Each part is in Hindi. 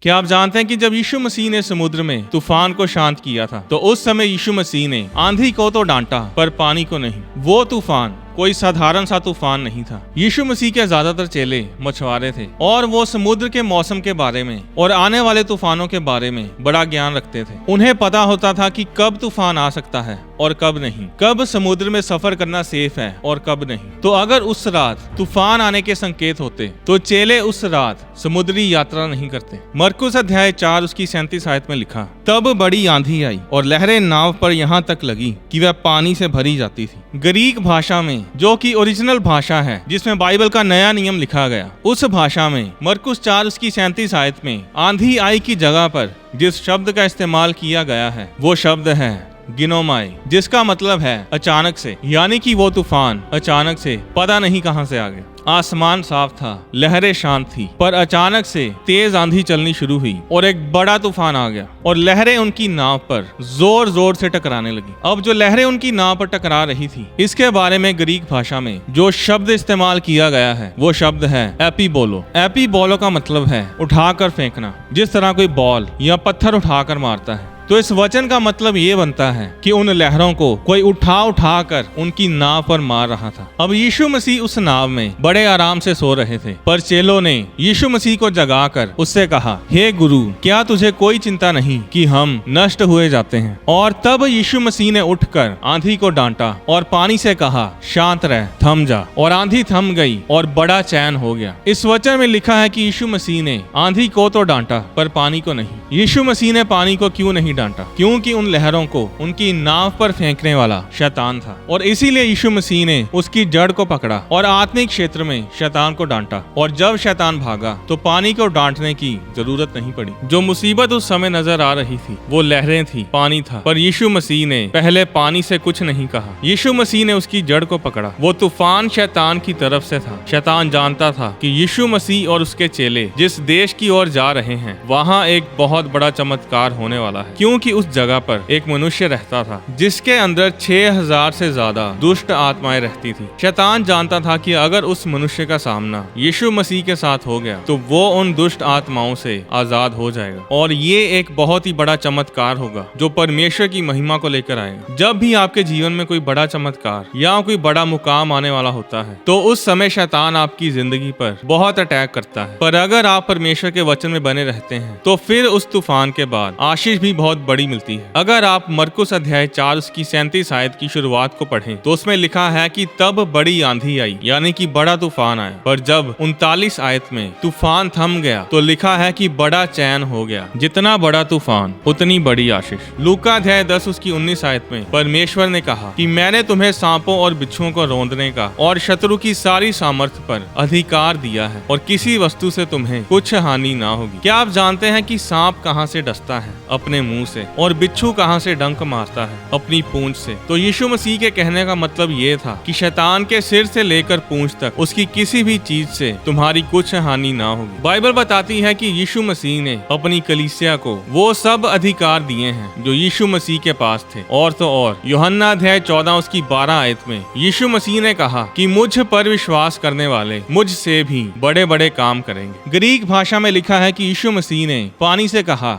क्या आप जानते हैं कि जब यीशु मसीह ने समुद्र में तूफान को शांत किया था तो उस समय यीशु मसीह ने आंधी को तो डांटा पर पानी को नहीं। वो तूफान कोई साधारण सा तूफान नहीं था। यीशु मसीह के ज्यादातर चेले मछुआरे थे और वो समुद्र के मौसम के बारे में और आने वाले तूफानों के बारे में बड़ा ज्ञान रखते थे। उन्हें पता होता था कि कब तूफान आ सकता है और कब नहीं, कब समुद्र में सफर करना सेफ है और कब नहीं। तो अगर उस रात तूफान आने के संकेत होते तो चेले उस रात समुद्री यात्रा नहीं करते। मरकुस अध्याय 4 उसकी 37 आयत में लिखा, तब बड़ी आंधी आई और लहरें नाव पर यहाँ तक लगी कि वह पानी से भरी जाती थी। ग्रीक भाषा में, जो कि ओरिजिनल भाषा है जिसमें बाइबल का नया नियम लिखा गया, उस भाषा में मरकुस 4 उसकी 37 आयत में आंधी आई की जगह पर जिस शब्द का इस्तेमाल किया गया है वो शब्द है गिनोमाई, जिसका मतलब है अचानक से। यानी कि वो तूफान अचानक से पता नहीं कहां से आ गया। आसमान साफ था, लहरें शांत थी, पर अचानक से तेज आंधी चलनी शुरू हुई और एक बड़ा तूफान आ गया और लहरें उनकी नाव पर जोर जोर से टकराने लगी। अब जो लहरें उनकी नाव पर टकरा रही थी, इसके बारे में ग्रीक भाषा में जो शब्द इस्तेमाल किया गया है वो शब्द है एपीबोलो। एपीबोलो का मतलब है उठाकर फेंकना, जिस तरह कोई बॉल या पत्थर उठाकर मारता है। तो इस वचन का मतलब ये बनता है कि उन लहरों को कोई उठा कर उनकी नाव पर मार रहा था। अब यीशु मसीह उस नाव में बड़े आराम से सो रहे थे, पर चेलों ने यीशु मसीह को जगाकर उससे कहा, हे गुरु, क्या तुझे कोई चिंता नहीं कि हम नष्ट हुए जाते हैं? और तब यीशु मसीह ने उठकर आंधी को डांटा और पानी से कहा, शांत रह, थम जा। और आंधी थम गई और बड़ा चैन हो गया। इस वचन में लिखा है कि यीशु मसीह ने आंधी को तो डांटा पर पानी को नहीं। यीशु मसीह ने पानी को क्यों नहीं डांटा? क्योंकि उन लहरों को उनकी नाव पर फेंकने वाला शैतान था और इसीलिए यीशु मसीह ने उसकी जड़ को पकड़ा और आत्मिक क्षेत्र में शैतान को डांटा। और जब शैतान भागा तो पानी को डांटने की जरूरत नहीं पड़ी। जो मुसीबत उस समय नजर आ रही थी वो लहरें थी, पानी था, पर यीशु मसीह ने पहले पानी से कुछ नहीं कहा। यीशु मसीह ने उसकी जड़ को पकड़ा। वो तूफान शैतान की तरफ से था। शैतान जानता था कि यीशु मसीह और उसके चेले जिस देश की ओर जा रहे हैं वहाँ एक बहुत बड़ा चमत्कार होने वाला है, क्योंकि उस जगह पर एक मनुष्य रहता था जिसके अंदर 6000 से ज्यादा दुष्ट आत्माएं रहती थी। शैतान जानता था कि अगर उस मनुष्य का सामना यीशु मसीह के साथ हो गया तो वो उन दुष्ट आत्माओं से आजाद हो जाएगा और ये एक बहुत ही बड़ा चमत्कार होगा जो परमेश्वर की महिमा को लेकर आएगा। जब भी आपके जीवन में कोई बड़ा चमत्कार या कोई बड़ा मुकाम आने वाला होता है तो उस समय शैतान आपकी जिंदगी पर बहुत अटैक करता है, पर अगर आप परमेश्वर के वचन में बने रहते हैं तो फिर उस तूफान के बाद आशीष भी बहुत बड़ी मिलती है। अगर आप मरकुस अध्याय 4 उसकी 37 आयत की शुरुआत को पढ़ें तो उसमें लिखा है कि तब बड़ी आंधी आई, यानी कि बड़ा तूफान आया। पर जब 39 आयत में तूफान थम गया तो लिखा है कि बड़ा चैन हो गया। जितना बड़ा तूफान उतनी बड़ी आशीष। लूका अध्याय 10 उसकी 19 आयत में परमेश्वर ने कहा कि मैंने तुम्हें सांपों और बिच्छुओं को रौंदने का और शत्रु की सारी सामर्थ्य पर अधिकार दिया है और किसी वस्तु से तुम्हें कुछ हानि ना होगी। क्या आप जानते हैं कि सांप कहाँ से डसता है? अपने मुंह से। और बिच्छू कहां से डंक मारता है? अपनी पूंछ से। तो यीशु मसीह के कहने का मतलब ये था कि शैतान के सिर से लेकर पूंछ तक उसकी किसी भी चीज से तुम्हारी कुछ हानि ना होगी। बाइबल बताती है कि यीशु मसीह ने अपनी कलीसिया को वो सब अधिकार दिए हैं जो यीशु मसीह के पास थे। और तो और यूहन्ना अध्याय 14 उसकी 12 आयत में यीशु मसीह ने कहा कि मुझ पर विश्वास करने वाले मुझसे भी बड़े बड़े काम करेंगे। ग्रीक भाषा में लिखा है कि यीशु मसीह ने पानी से कहा,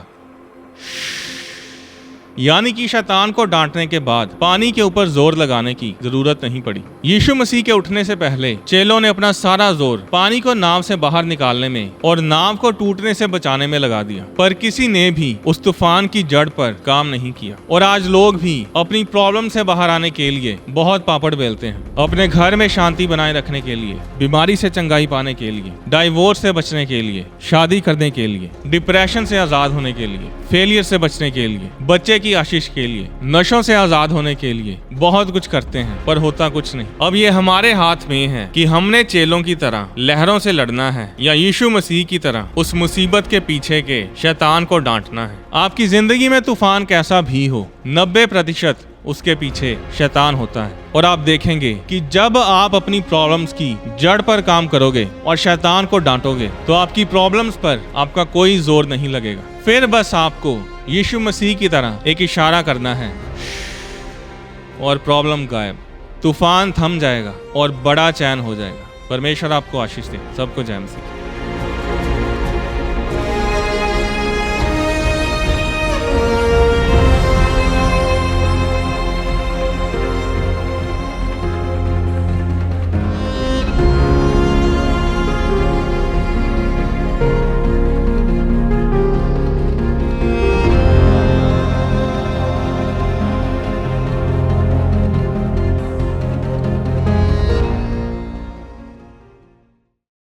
यानी कि शैतान को डांटने के बाद पानी के ऊपर जोर लगाने की जरूरत नहीं पड़ी। यीशु मसीह के उठने से पहले चेलों ने अपना सारा जोर पानी को नाव से बाहर निकालने में और नाव को टूटने से बचाने में लगा दिया, पर किसी ने भी उस तूफान की जड़ पर काम नहीं किया। और आज लोग भी अपनी प्रॉब्लम से बाहर आने के लिए बहुत पापड़ बेलते हैं। अपने घर में शांति बनाए रखने के लिए, बीमारी से चंगाई पाने के लिए, डाइवोर्स से बचने के लिए, शादी करने के लिए, डिप्रेशन से आजाद होने के लिए, फेलियर से बचने के लिए, बच्चे की आशीष के लिए, नशों से आजाद होने के लिए बहुत कुछ करते हैं, पर होता कुछ नहीं। अब ये हमारे हाथ में है कि हमने चेलों की तरह लहरों से लड़ना है या यीशु मसीह की तरह उस मुसीबत के पीछे के शैतान को डांटना है। आपकी जिंदगी में तूफान कैसा भी हो, 90% उसके पीछे शैतान होता है। और आप देखेंगे कि जब आप अपनी प्रॉब्लम्स की जड़ पर काम करोगे और शैतान को डांटोगे तो आपकी प्रॉब्लम्स पर आपका कोई जोर नहीं लगेगा। फिर बस आपको यीशु मसीह की तरह एक इशारा करना है और प्रॉब्लम गायब, तूफान थम जाएगा और बड़ा चैन हो जाएगा। परमेश्वर आपको आशीष दे। सबको जय मसीह।